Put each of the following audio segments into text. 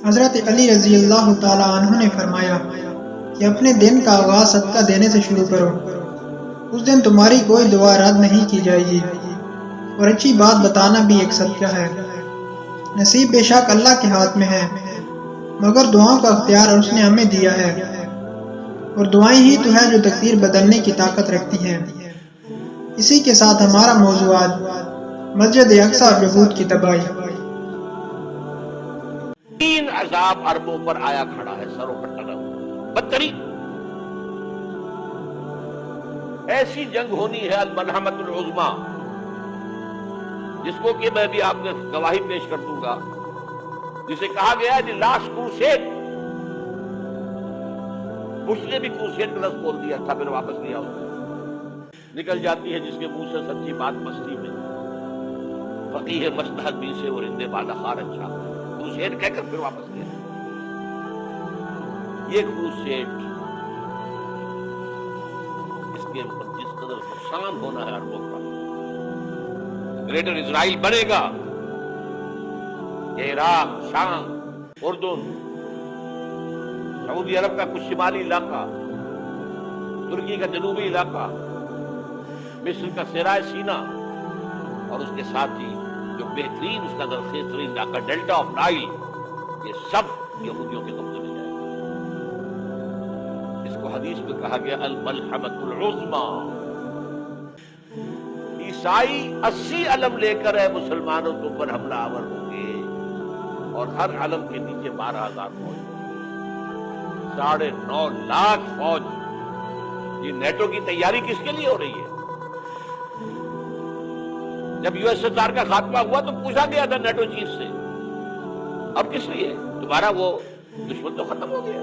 حضرت علی رضی اللہ تعالی عنہ نے فرمایا کہ اپنے دن کا آغاز صدقہ دینے سے شروع کرو، اس دن تمہاری کوئی دعا رد نہیں کی جائے گی، اور اچھی بات بتانا بھی ایک صدقہ ہے۔ نصیب بے شک اللہ کے ہاتھ میں ہے، مگر دعاؤں کا اختیار اس نے ہمیں دیا ہے، اور دعائیں ہی تو ہے جو تقدیر بدلنے کی طاقت رکھتی ہیں۔ اسی کے ساتھ ہمارا موضوع آج مسجد اقصی اور یہود کی تباہی۔ تین عذاب عربوں پر آیا کھڑا ہے، سروں پر ٹنا ہوا، بدترین ایسی جنگ ہونی ہے الملحمۃ العظمیٰ، جس کو کہ میں بھی آپ نے گواہی پیش کر دوں گا، جسے کہا گیا ہے دی لاسٹ کروسیڈ۔ بش نے بھی کروسیڈ کا لفظ بول دیا تھا، پھر واپس لیا اس نے۔ نکل جاتی ہے جس کے منہ سے سچی بات مستی میں، فقیہ مصلحت بھی سے اور اندے بالا خار اچھا، کروسیڈ کہہ کر پھر واپس لیا۔ یہ کروسیڈ اس کے اوپر جس قدر نقصان ہونا ہے عربوں کا، گریٹر اسرائیل بنے گا، یہ عراق، شام، اردن، سعودی عرب کا کچھ شمالی علاقہ، ترکی کا جنوبی علاقہ، مصر کا صحرائے سینا، اور اس کے ساتھ ہی جو بہترین اس کا درخیز ترین علاقہ ڈیلٹا آف نائل، یہ سب یہودیوں کے قبضے میں جائے گا۔ اس کو حدیث میں کہا گیا الملحمۃ العظمیٰ۔ عیسائی 80 علم لے کر مسلمانوں کے اوپر حملہ آور ہوں گے، اور ہر علم کے نیچے 12,000 فوج، 9.5 لاکھ فوج۔ یہ نیٹو کی تیاری کس کے لیے ہو رہی ہے؟ جب یو ایس ایس آر کا خاتمہ ہوا تو پوچھا گیا تھا نیٹو چیف سے، اب کس لیے؟ تمہارا وہ دشمن تو ختم ہو گیا،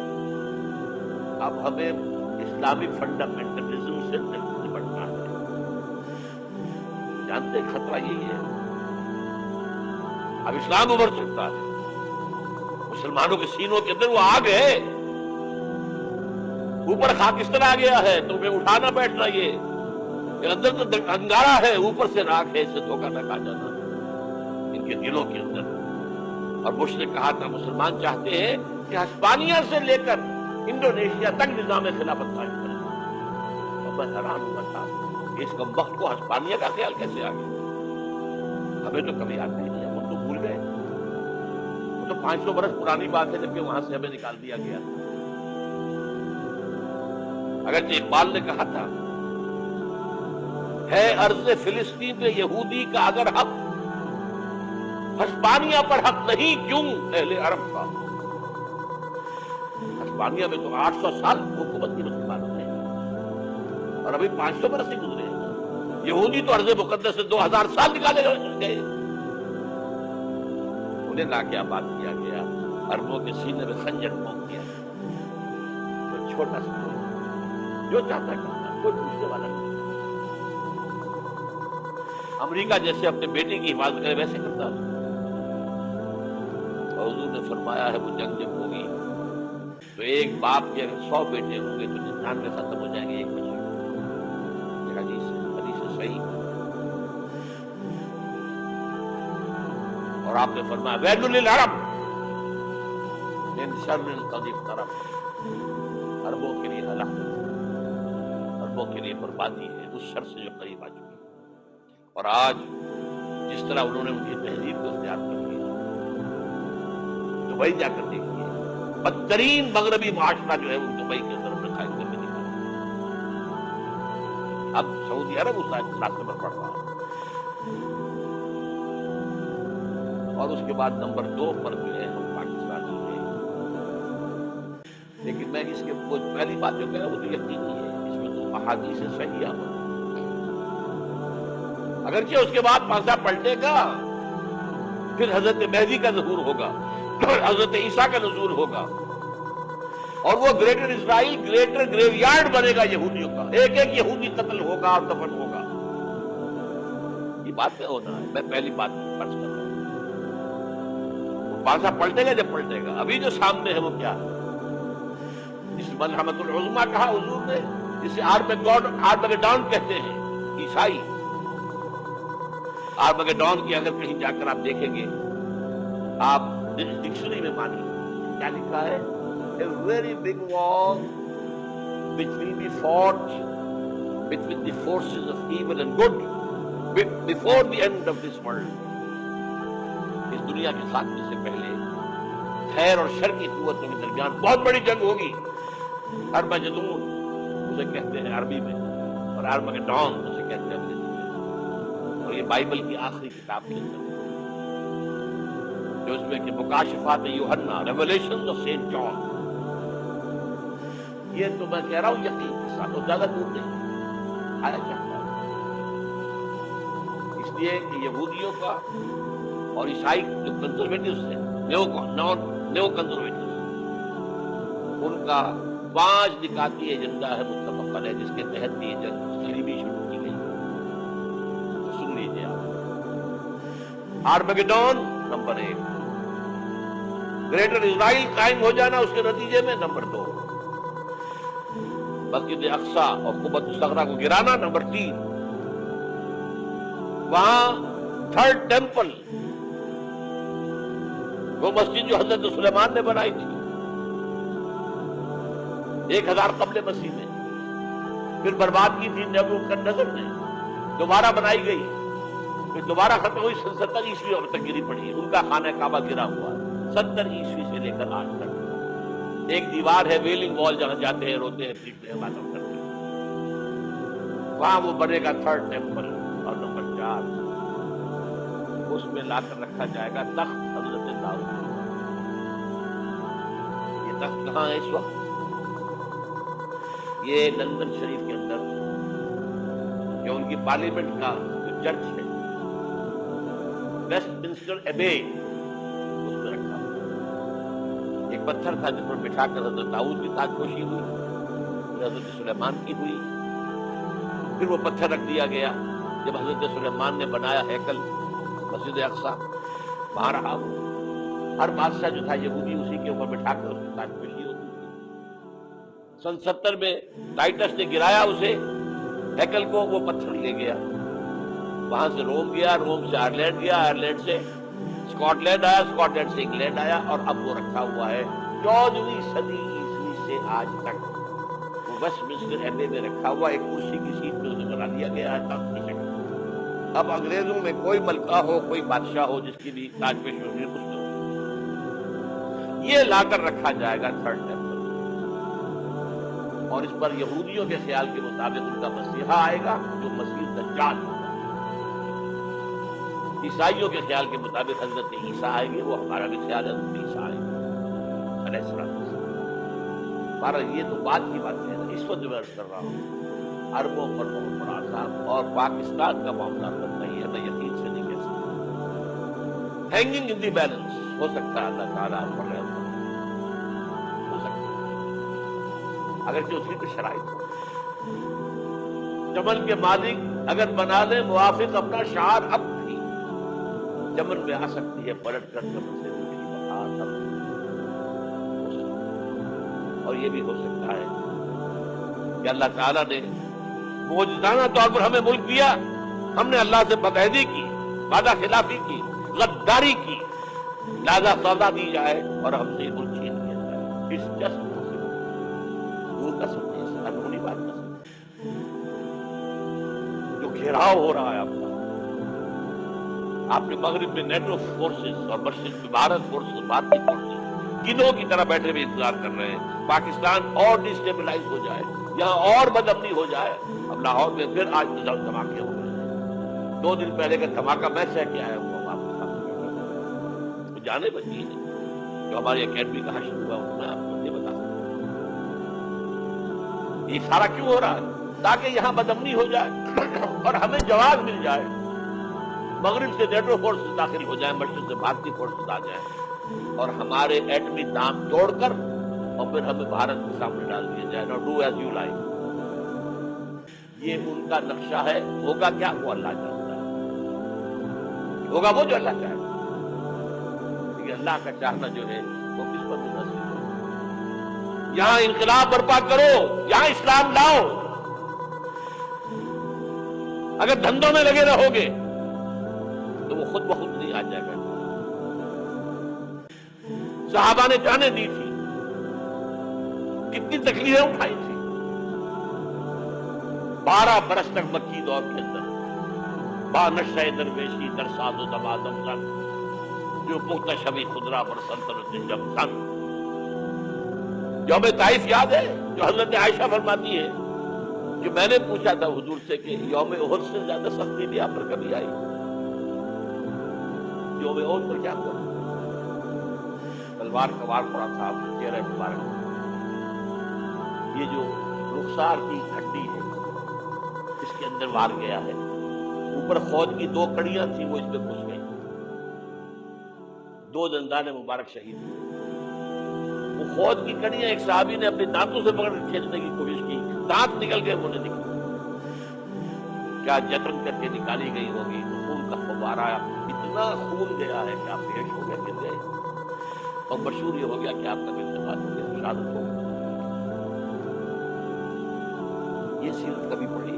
اب ہمیں اسلامک فنڈامنٹلزم سے نپٹنا ہے۔ جانتے خطرہ یہی ہے، اب اسلام ابھر سکتا ہے، مسلمانوں کے سینوں کے اندر وہ آگ ہے، اوپر خاکستر آ گیا ہے تو میں اٹھانا بیٹھنا، یہ اندر تو انگارہ ہے، اوپر سے راکھ ہے، اس سے دھوکہ نہ کھا جانا ان کے دلوں کے اندر۔ اور بش نے کہا تھا مسلمان چاہتے ہیں کہ ہسپانیہ سے لے کر انڈونیشیا تک نظام خلافت قائم کریں، اور میں حیران ہوا تھا کہ اس کم وقت کو ہسپانیہ کا خیال کیسے آ گیا؟ ہمیں تو کبھی یاد نہیں ہے، ہم تو بھول گئے، وہ تو 500 برس پرانی بات ہے جبکہ وہاں سے ہمیں نکال دیا گیا۔ اگرچہ اقبال نے کہا تھا ہے ارض فلسطین پہ یہودی کا اگر حق، ہسپانیہ پر حق نہیں کیوں اہل عرب کا؟ ہسپانیہ میں تو 800 سال حکومت کی مسلمانوں نے، اور ابھی 500 برس ہی گزرے ہیں۔ یہودی تو ارض مقدس سے 2000 سال نکالے گئے، انہیں لا کے آباد کیا گیا، عربوں کے سینے میں خنجر پھونک دیا گیا۔ کوئی چھوٹا سا جو چاہتا کرتا، کوئی پوچھنے والا نہیں۔ امریکہ جیسے اپنے بیٹے کی حفاظت کرے ویسے کرتا ہے، اور حضور نے فرمایا ہے وہ جنگ جب ہوگی تو ایک باپ کے اگر 100 بیٹے ہوں گے تو 99 ختم ہو جائیں گے، ایک بچے گا۔ یہ حدیث صحیح۔ اور آپ نے فرمایا ویل للعرب من شر قد اقترب، عربوں کے لیے ہلاکت، عربوں کے لیے بربادی ہے اس شر سے جو قریب آ چکی ہے۔ اور آج جس طرح انہوں نے ان کی تہذیب کو اختیار کر لیا، دبئی جا کر دیکھیے، بدترین مغربی معاشرہ جو ہے وہ دبئی کے اندر انہیں قائم کر کے دکھا۔ اب سعودی عرب اس راستے پر پڑ رہا ہے، اور اس کے بعد نمبر 2 پر جو ہے ہم پاکستانی ہیں۔ لیکن میں اس کے پہلی بات جو کہہ رہا ہوں وہ تو یقینی ہے، اس میں تو احادیث صحیح ہے۔ اگرچہ اس کے بعد پانسا پلٹے گا، پھر حضرت مہدی کا ظہور ہوگا، حضرت عیسیٰ کا نزول ہوگا، اور وہ گریٹر اسرائیل گریٹر گریو یارڈ بنے گا یہودیوں کا، ایک ایک یہودی قتل ہوگا اور دفن ہوگا۔ یہ بات میں ہونا ہے، میں پہلی بات فرض کر رہا ہوں۔ پانسا پلٹے گا جب پلٹے گا، ابھی جو سامنے ہے وہ کیا ہے؟ جس ملحمۃ العظمیٰ کہا حضور نے، جسے آرمگیڈون کہتے ہیں عیسائی۔ آرمگیڈون کی اگر کہیں جا کر آپ دیکھیں گے، آپ ڈکشنری میں مانی کیا لکھا ہے؟ A very big war which will be fought between the forces of evil and good before the end of this world. اس دنیا کے خاتمے سے پہلے خیر اور شر کی قوتوں کے درمیان بہت بڑی جنگ ہوگی. ارمجدون اسے کہتے ہیں عربی میں، اور ارمگڈون اسے کہتے ہیں انگریزی میں. اور یہ بائبل کی آخری کتاب کے اندر جو اس میں کہ مکاشفات یوحنا، ریولیشنز آف سینٹ جان. یہ تو میں کہہ رہا ہوں یقین کے ساتھ، اور زیادہ دور نہیں آیا چاہتا ہے. اس لیے کہ یہودیوں کا اور عیسائی جو کنزرویٹوز ہیں، نیو کنزرویٹوز، ان کا 5 نکاتی ایجنڈا ہے متفق علیہ، جس کے تحت یہ جنگ صلیبی شروع کی گئی. تو سن لیجیے آپ. آرمگڈون نمبر 1، گریٹر اسرائیل قائم ہو جانا اس کے نتیجے میں نمبر 2، مسجد اقصی اور قبۃ الصغریٰ کو گرانا نمبر 3، وہاں تھرڈ ٹیمپل، وہ مسجد جو حضرت سلیمان نے بنائی تھی 1000 قبل مسیح میں، پھر برباد کی تھی نیبوکدنیزر نے، دوبارہ بنائی گئی، پھر دوبارہ ختم ہوئی 70 عیسوی اب تک گری پڑی. ان کا خانہ کعبہ گرا ہوا 70 عیسوی سے لے کر آج تک. ایک دیوار ہے ویلنگ وال، جہاں جاتے ہیں، روتے ہیں، پیٹتے ہیں، باتیں کرتے ہیں. وہاں وہ بنے گا تھرڈ ٹیمپل. اور نمبر 4، اس میں لا کر رکھا جائے گا تخت حضرت داؤد. یہ تخت کہاں ہے اس وقت؟ یہ لندن شریف کے اندر جو ان کی پارلیمنٹ کا جو چرچ ہے، ویسٹ منسٹر ایبے، اس میں رکھا. ایک پتھر تھا جس پر بٹھا کر حضرت داؤد کی تاجپوشی ہوئی، پھر حضرت سلیمان کی ہوئی، پھر وہ پتھر رکھ دیا گیا جب حضرت سلیمان نے بنایا ہیکل مسجد اقصی. وہاں رہا وہ. ہر بادشاہ جو تھا یہودی اسی کے اوپر بٹھا کر اس کی تاجپوشی ہوتی تھی. سن 70 میں ٹائٹس نے گرایا اسے، ہیکل کو. وہ پتھر لے گیا، وہاں سے روم گیا، روم سے آئرلینڈ گیا، آئرلینڈ سے اسکاٹ لینڈ آیا، اسکاٹ لینڈ سے انگلینڈ آیا، اور اب وہ رکھا ہوا ہے 14ویں صدی عیسوی سے آج تک. وہ ویسٹ منسٹر ایبے میں رکھا ہوا ایک کرسی کی سیٹ پہ اسے بنا دیا گیا ہے تخت کی شکل. اب انگریزوں میں کوئی ملکہ ہو، کوئی بادشاہ ہو جس کی بھی تاجپوشی ہوگی، اس میں یہ لا کر رکھا جائے گا تھرڈ ٹیمپل. اور اس پر یہودیوں کے خیال کے مطابق ان کا مسیحا آئے گا جو مسیح دجال ہوگا. عیسائیوں کے خیال کے مطابق حضرت عیسیٰ آئیں گے. وہ ہمارا بھی خیال ہے حضرت عیسیٰ آئیں گے علیہ السلام. ہمارا یہ تو بات کی بات ہے. اس وقت جو میں عرض کر رہا ہوں عربوں پر بہت بڑا عذاب، اور پاکستان کا معاملہ کرنا ہی ہے. میں یقین سے نہیں کہہ سکتا. ہینگنگ ان دی بیلنس ہو سکتا ہے اللہ تعالیٰ پر رحم ہو سکتا ہے، اگرچہ اسی پہ شرائط ہو. چمن کے مالک اگر بنا لیں موافق اپنا شعار، اب بھی چمن میں آ سکتی ہے پلٹ کر چمن سے روٹی بہار. اور یہ بھی ہو سکتا ہے کہ اللہ تعالیٰ نے معجزانہ طور پر ہمیں ملک دیا، ہم نے اللہ سے بدعہدی کی، وعدہ خلافی کی، غداری کی، لہذا سزا دی جائے اور ہم سے یہ ملک چھین لیا جائے. اس جسم دور کا سمجھے، اس قانونی بات کا سمجھے. جو گھیراؤ ہو رہا ہے آپ نے مغرب میں نیٹو فورسز اور مشرق میں بھارت فورسز، بھارتی فورسز گدھوں کی طرح بیٹھے ہوئے انتظار کر رہے ہیں پاکستان اور ڈسٹیبلائز ہو جائے، یہاں اور بدامنی ہو جائے. اب لاہور میں پھر آج دھماکے ہو گئے. 2 دن پہلے کا دھماکہ میں سہ کے آیا ہوں آپ کے سامنے. جانے بچی ہے جو ہماری اکیڈمی کہاں شروع ہوا، میں آپ کو یہ بتا سکتا ہوں. یہ سارا کیوں ہو رہا ہے؟ تاکہ یہاں بدامنی ہو جائے اور ہمیں جواز مل جائے. مغرب سے نیٹو فورسز داخل ہو جائیں، مشرق سے بھارتی فورسز آ جائیں اور ہمارے ایٹمی دام توڑ کر اور پھر ہمیں بھارت کے سامنے ڈال دیا جائے. نو ڈو ایز یو لائک. یہ ان کا نقشہ ہے. ہوگا کیا؟ وہ اللہ جانتا ہے. ہوگا وہ جو اللہ چاہے. لیکن اللہ کا چاہنا جو ہے وہ کس پر منحصر ہے. یہاں انقلاب برپا کرو، یہاں اسلام لاؤ. اگر دھندوں میں لگے رہو گے تو وہ خود بخود نہیں آ جائے گا. صحابہ نے جانیں دی تھی، کتنی تکلیفیں اٹھائی تھی. 12 برس تک مکی دور کے اندر با نشہ درویشی در ساز و دمادم زن جو محتشمی خدرا پر سلطنت جب سن. یوم طائف یاد ہے جو حضرت عائشہ فرماتی ہے کہ میں نے پوچھا تھا حضور سے کہ یوم احد سے زیادہ سختی بھی آپ پر کبھی آئی؟ یوم احد پر کیا ہوا؟ تلوار کا وار پڑا تھا آپ کے چہرے مبارک، یہ جو رخسار کی ہڈی ہے اس کے اندر وار گیا ہے، اوپر خود کی 2 کڑیاں تھیں وہ اس میں گھس گئی، 2 دندان مبارک شہید ہوئے. وہ خود کی کڑیاں ایک صحابی نے اپنے دانتوں سے پکڑ کر کھینچنے کی کوشش کی، دانت نکل گئے، وہ نے نکلی. کیا جتن کر کے نکالی گئی ہوگی، تو خون کا فوارہ آیا، اتنا خون گیا ہے کہ آپ بےہوش ہو گئے، گر گئے، اور مشہور یہ ہو گیا کہ آپ کا انتقال ہو گیا، شہادت ہو گئی. یہ سیرت کبھی پڑھی ہے؟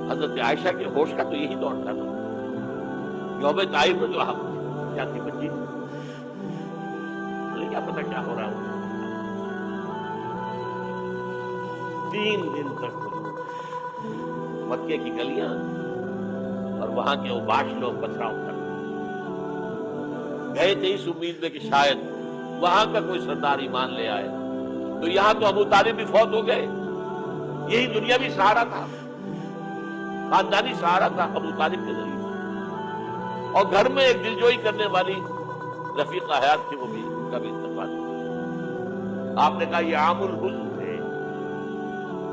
حضرت عائشہ کے ہوش کا تو یہی دور تھا نا. یوم طائف میں جو آپ کیا تھی بچی، مجھے کیا پتا کیا ہو رہا ہے. 3 دن تک مکے کی گلیاں اور وہاں کے اوباش لوگ پتھراؤ کر گئے تھے اس امید میں کہ شاید وہاں کا کوئی سردار ایمان لے آئے. تو یہاں تو ابو طالب بھی فوت ہو گئے، یہی دنیا بھی سہارا تھا، خاندانی سہارا تھا ابو طالب کے ذریعے. اور گھر میں ایک دلجوئی کرنے والی رفیقہ حیات تھی، وہ بھی ان کا بھی انتقال ہو گیا. آپ نے کہا یہ عام الحزن تھے،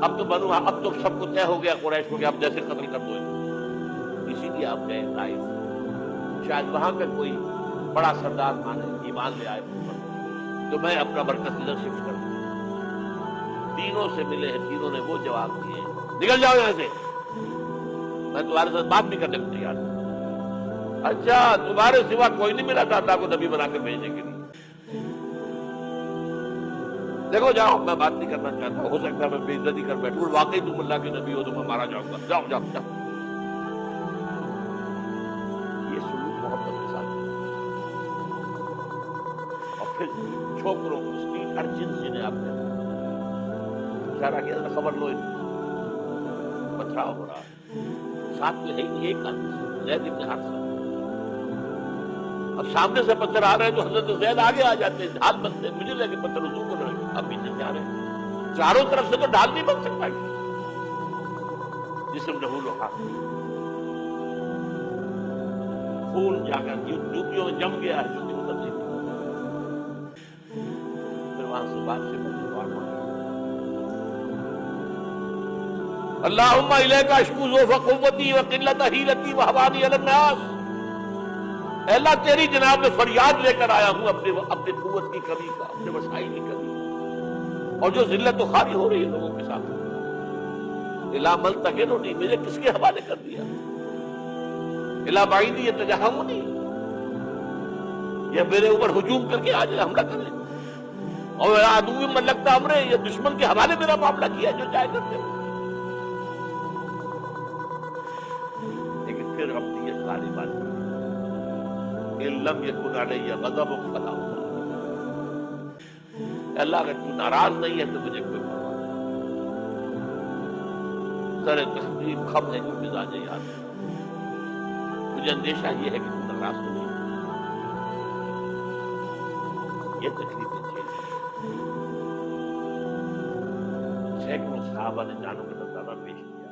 اب تو سب کو طے ہو گیا قریش کو کہ آپ جیسے قتل کر دو. اسی لیے آپ گئے طائف، شاید وہاں کا کوئی بڑا سردار مانے ایمان لے آئے تو میں اپنا مرکز ادھر شفٹ کر دوں. تینوں سے ملے ہیں، تینوں نے وہ جواب دیے نکل جاؤ یہاں سے، میں تمہارے ساتھ بات بھی کرنے کو تیار ہوں. اچھا تمہارے سوا کوئی نہیں ملا تھا اللہ کو نبی بنا کر بھیجنے کے لیے؟ دیکھو جاؤ، میں بات نہیں کرنا چاہتا، ہو سکتا ہے میں بے عزتی کر بیٹھوں، واقعی تم اللہ کے نبی ہو تو میں مارا جاؤں گا، جاؤ جاؤ جاؤ. یہ سلوک محبت کے ساتھ. اور پھر چھوکروں کو اسٹریٹ ارچنز جنہیں آپ نے اشارہ کیا تھا، خبر لو پتھراؤ ہو رہا ہے، ساتھ میں ہے ہی ایک آدمی زید ابن حارثہ. اب سامنے سے پتھر آ رہے ہیں تو حضرت زید آگے آ جاتے ہیں، ڈھال بنتے ہیں، مجھے لگے پتھر رجوع کر رہے ہیں، اب پیچھے سے آ رہے ہیں، چاروں طرف سے تو ڈھال نہیں بن سکتا. جسم نحول و حق، خون جا کر جوتیوں میں جم گیا ہے، جوتی اتر نہیں. پھر وہاں سے بات سے اللہم الیک اشکو ضعف قوتی وقلت حیلتی وہوانی علی الناس. اے اللہ تیری جناب میں فریاد لے کر آیا ہوں اپنے قوت کی کمی کا، اپنے وسائل کی کمی، اور جو ذلت و خواری ہو رہی ہے لوگوں کے ساتھ. الا ملتقننی، مجھے کس کے حوالے کر دیا؟ الا بعیدی یتجہمنی، یہ میرے اوپر ہجوم کر کے آج حملہ کرے، اور عدو من لگتا امرے، یہ دشمن کے حوالے میرا معاملہ کیا جو چاہے کرتے ہو. لیکن پھر اپنی یہ ساری بات ان لم یکن علی غضب فلا ابالی. اللہ اگر تو ناراض نہیں ہے تو مجھے کوئی پرواہ نہیں، سر تخفیف خم ہے جو مزاج یاد ہے، مجھے اندیشہ یہ ہے کہ تو ناراض ہو نہیں. یہ تکلیفیں جھیلی، سینکڑوں صحابہ نے جانوں کا نذرانہ پیش کیا.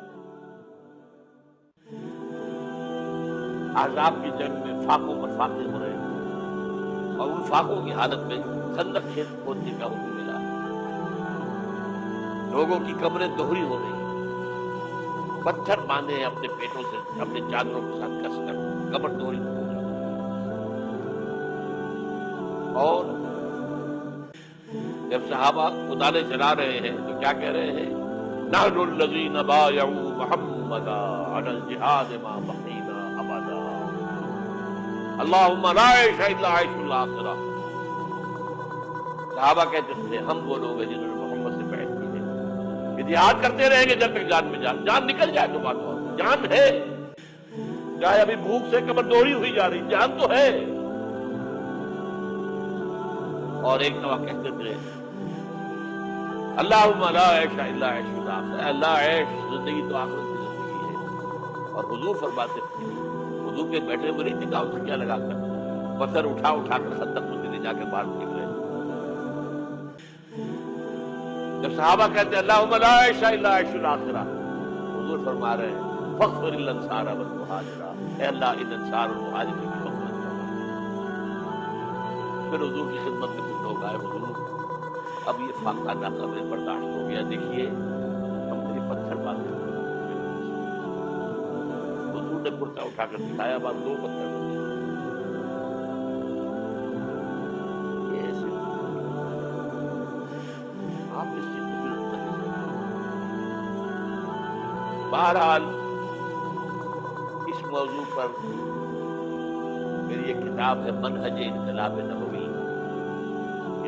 احزاب کی جنگ میں فاقوں پر فاقے ہو رہے ہیں، اور ان فاقوں کی حالت میں خندق کھودنے کا حکم ملا. لوگوں کی قبریں دوہری ہو رہی ہیں، پتھر باندھے ہیں اپنے پیٹوں سے، اپنے چادروں کے ساتھ کس کر قبر دوہری ہو جاتی. اور جب صحابہ اتارے چلا رہے ہیں تو کیا کہہ رہے ہیں؟ نحن الذین بایعوا محمدا علی الجہاد ما بقینا ابدا، اللہم لا عیش الا عیش الاخرہ. صحابہ کہتے تھے ہم وہ لوگ ہیں جنہوں نے محمد سے بیعت کی ہے کہ جہاد کرتے رہیں گے جب تک جان میں جان نکل جائے تو بات ہو. جان ہے، چاہے ابھی بھوک سے قبر دوہری ہوئی جا رہی، جان تو ہے. اور ایک دفعہ کہتے تھے اللہم لا عیش الا عیش الآخرہ، اے اللہ عیش زندگی تو آخرت کی زندگی ہے۔ اور حضور فرماتے تھے، حضور کے بیٹھے ہوئے نہیں تھے اس کیا لگا کر پتھر اٹھا اٹھا کر خندق میں لے جا کے باہر پھینک رہے۔ جب صحابہ کہتے اللہم لا عیش الا عیش الآخرہ، حضور فرما رہے ہیں فاغفر للانصار والمہاجرہ، اے اللہ ان انصار اور مہاجرین کی مغفرت فرما۔ پھر حضور کی خدمت میں کچھ لوگ آئے، حضور اب یہ فاقہ ناقابل برداشت ہو گیا، دیکھیے ہم نے پتھر باندھے ہوئے۔ حضور نے کرتا اٹھا کر دکھایا، بعد 2 پتھر بندے۔ یہ ایسے آپ اس چیز کو درست نہیں سمجھتے۔ بہرحال اس موضوع پر میری ایک کتاب ہے منہج انقلاب نبوی،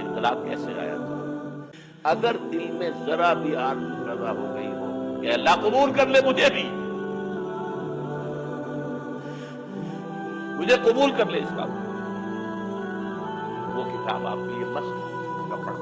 انقلاب کیسے آیا تھا۔ اگر دل میں ذرا بھی آرزو پیدا ہو گئی ہو کہ اللہ قبول کر لے مجھے بھی، مجھے قبول کر لے اس کا، وہ کتاب آپ کے لیے مست کا پڑھ